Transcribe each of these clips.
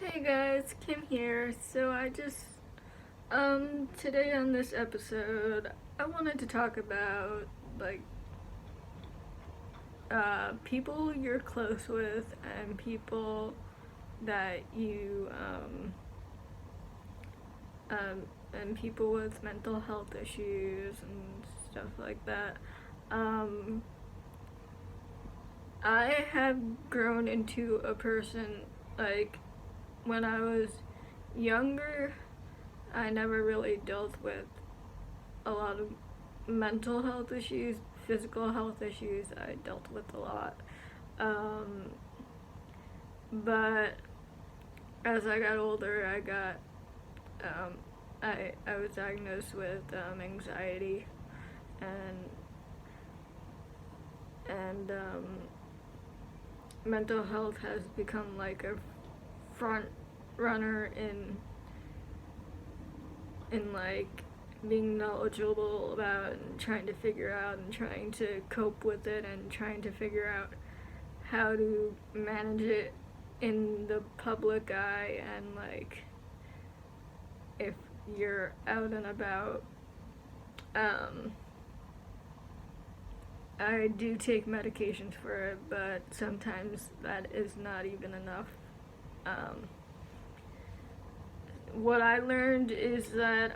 Hey guys, Kim here. Today on this episode, I wanted to talk about like people you're close with and people that and people with mental health issues and stuff like that. Um, I have grown into a person like when I was younger. I never really dealt with a lot of mental health issues, physical health issues. I dealt with a lot. Um, but as I got older, I was diagnosed with anxiety and and mental health has become like a front runner in like being knowledgeable about and trying to figure out and trying to cope with it and trying to figure out how to manage it in the public eye and like if you're out and about. um I do take medications for it, but sometimes that is not even enough. um what I learned is that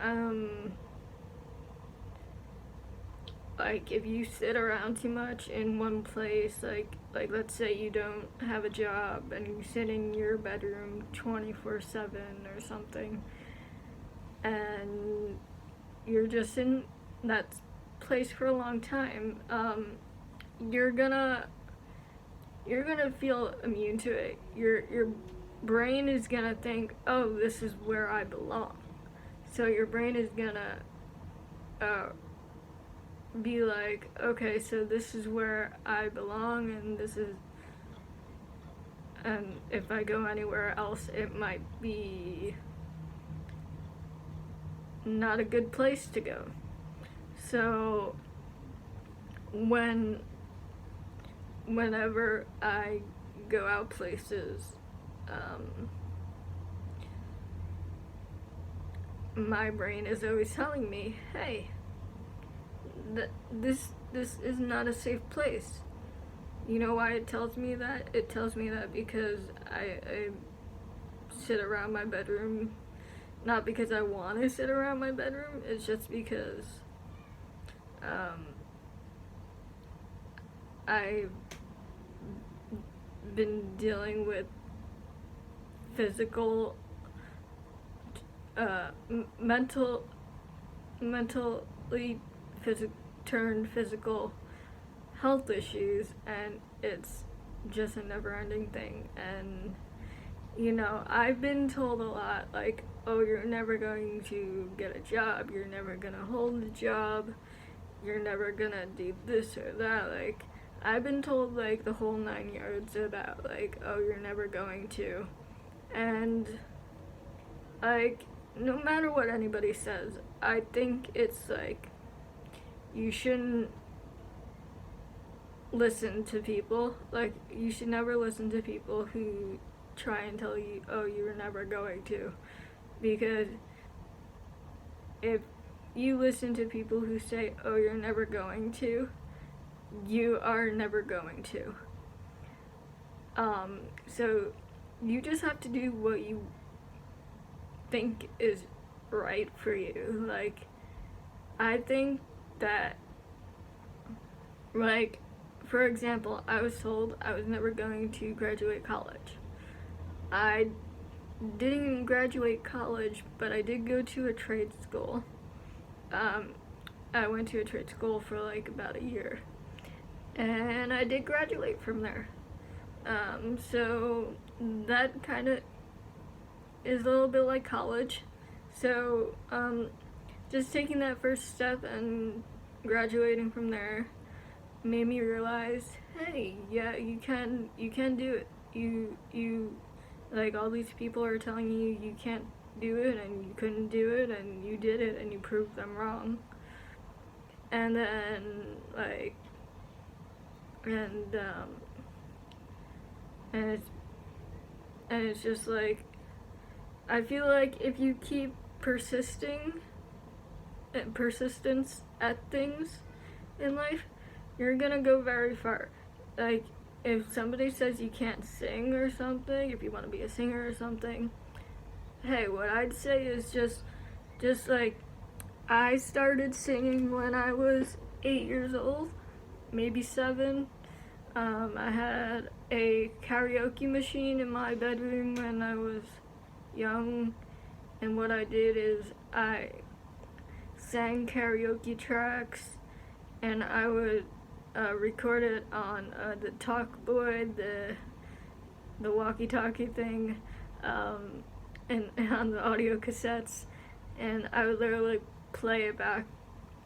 like if you sit around too much in one place, like let's say you don't have a job and you sit in your bedroom 24/7 or something, and you're just in that place for a long time, you're gonna you're gonna feel immune to it. Your brain is gonna think, oh, this is where I belong. So your brain is gonna uh, be like, okay, so this is where I belong, and if I go anywhere else, it might be not a good place to go. So whenever I go out places, my brain is always telling me, hey, this is not a safe place. You know why it tells me that? It tells me that because I sit around my bedroom, not because I want to sit around my bedroom, it's just because um, I've been dealing with physical, mental, mentally turned physical health issues, and it's just a never ending thing. And I've been told a lot, like, oh, you're never going to get a job, you're never gonna hold a job, you're never gonna do this or that. Like, I've been told, like, the whole 9 yards about, like, oh, you're never going to. And, like, no matter what anybody says, I think it's, like, you shouldn't listen to people. Like, you should never listen to people who try and tell you, oh, you're never going to. Because if you listen to people who say, oh, you're never going to, you are never going to. So you just have to do what you think is right for you. Like, I think that, like, for example, I was told I was never going to graduate college. I didn't graduate college, but I did go to a trade school. I went to a trade school for like about a year, and I did graduate from there. So that kind of is a little bit like college. So just taking that first step and graduating from there made me realize, hey, yeah, you can do it. You like, all these people are telling you you can't do it and you couldn't do it, and you did it and you proved them wrong. And then like and um and it's just like, I feel like if you keep persistence at things in life, you're gonna go very far. Like, if somebody says you can't sing or something, if you want to be a singer or something, hey, what I'd say is just like, I started singing when I was 8 years old, maybe 7. I had a karaoke machine in my bedroom when I was young, and what I did is I sang karaoke tracks, and I would record it on the talkboard, the walkie-talkie thing, and on the audio cassettes, and I would literally play it back,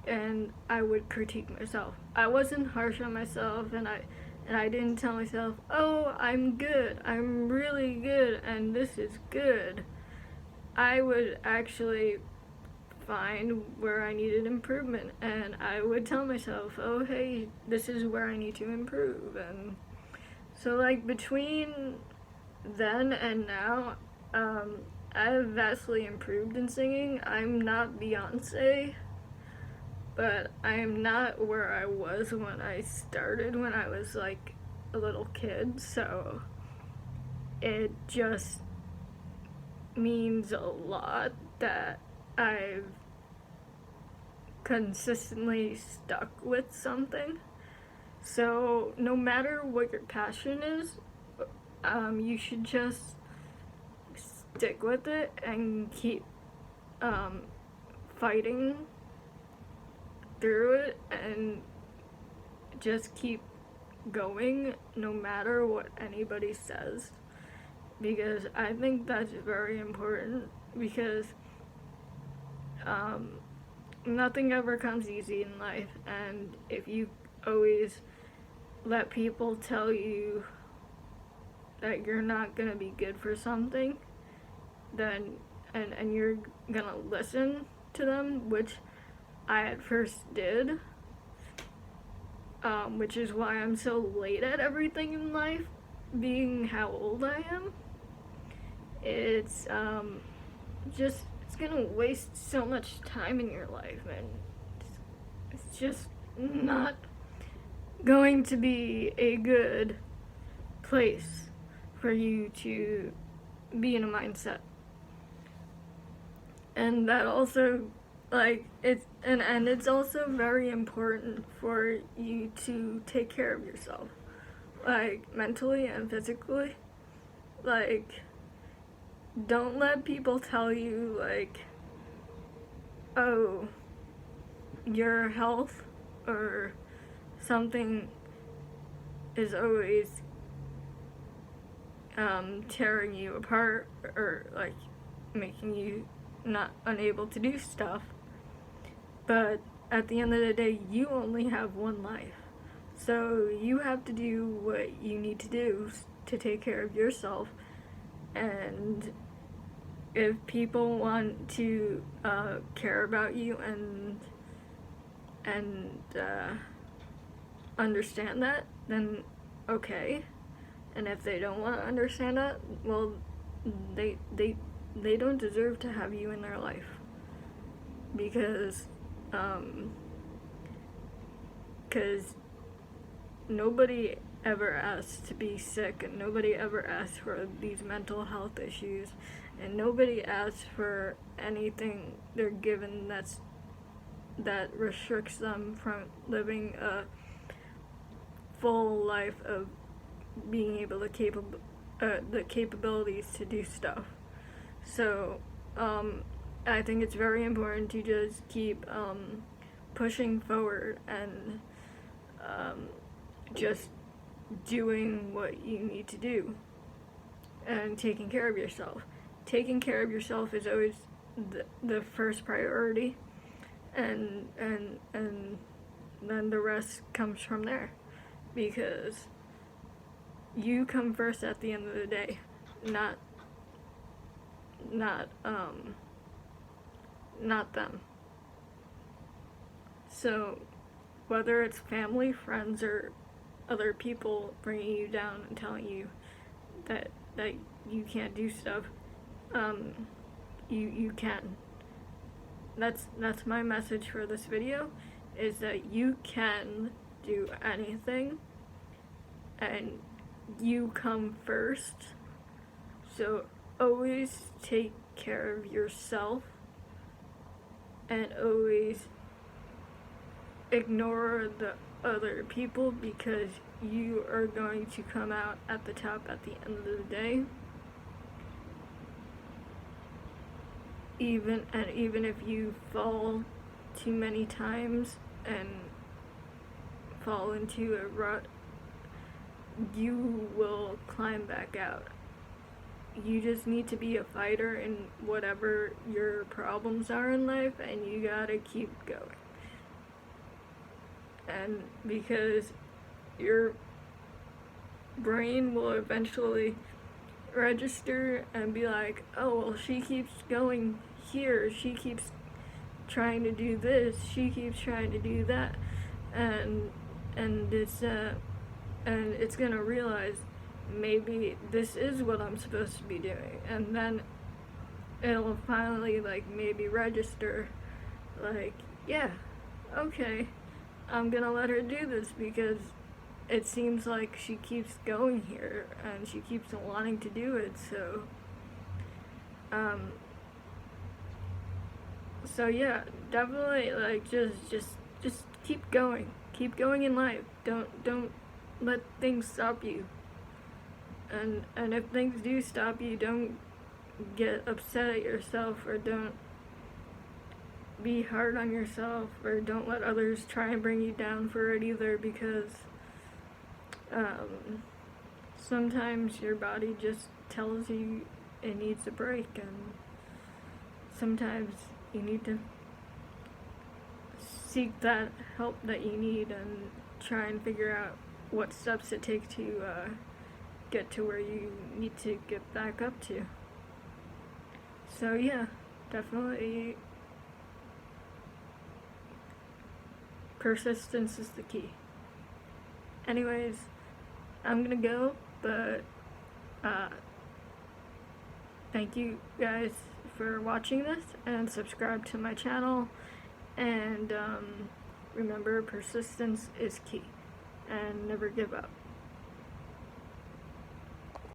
and I would critique myself. I wasn't harsh on myself, and I didn't tell myself, oh, I'm good, I'm really good, and this is good. I would actually find where I needed improvement, and I would tell myself, oh, hey, this is where I need to improve. And so, like, between then and now, I have vastly improved in singing. I'm not Beyonce, but I am not where I was when I started, when I was like a little kid. So it just means a lot that I've consistently stuck with something. So no matter what your passion is, you should just stick with it and keep fighting through it, and just keep going no matter what anybody says, because I think that's very important, because nothing ever comes easy in life, and if you always let people tell you that you're not gonna be good for something, then and you're gonna listen to them, which I at first did, which is why I'm so late at everything in life, being how old I am. It's it's gonna waste so much time in your life, and it's just not going to be a good place for you to be in a mindset. And that also, like, it's also very important for you to take care of yourself, like, mentally and physically. Like, don't let people tell you, like, oh, your health or something is always tearing you apart, or like making you not unable to do stuff. But at the end of the day, you only have one life, so you have to do what you need to do to take care of yourself. And if people want to care about you and understand that, then okay. And if they don't want to understand that, well, they don't deserve to have you in their life, because nobody ever asked to be sick, and nobody ever asked for these mental health issues, and nobody asked for anything they're given that restricts them from living a full life of being able to the capabilities to do stuff. So I think it's very important to just keep pushing forward, and just doing what you need to do, and taking care of yourself. Taking care of yourself is always the first priority, and then the rest comes from there, because you come first at the end of the day, not them. So whether it's family, friends, or other people bringing you down and telling you that you can't do stuff, you can. That's my message for this video, is that you can do anything, and you come first. So always take care of yourself, and always ignore the other people, because you are going to come out at the top at the end of the day. Even if you fall too many times and fall into a rut, you will climb back out. You just need to be a fighter in whatever your problems are in life, and you gotta keep going. And because your brain will eventually register and be like, oh, well, she keeps going here, she keeps trying to do this, she keeps trying to do that, and it's gonna realize, maybe this is what I'm supposed to be doing. And then it'll finally, like, maybe register, like, yeah, okay, I'm gonna let her do this, because it seems like she keeps going here and she keeps wanting to do it. So yeah, definitely, like, just keep going in life. Don't let things stop you. And if things do stop you, don't get upset at yourself, or don't be hard on yourself, or don't let others try and bring you down for it either, because sometimes your body just tells you it needs a break, and sometimes you need to seek that help that you need and try and figure out what steps it takes to get to where you need to get back up to. So yeah, definitely persistence is the key. Anyways, I'm gonna go, but thank you guys for watching this, and subscribe to my channel, and remember, persistence is key, and never give up.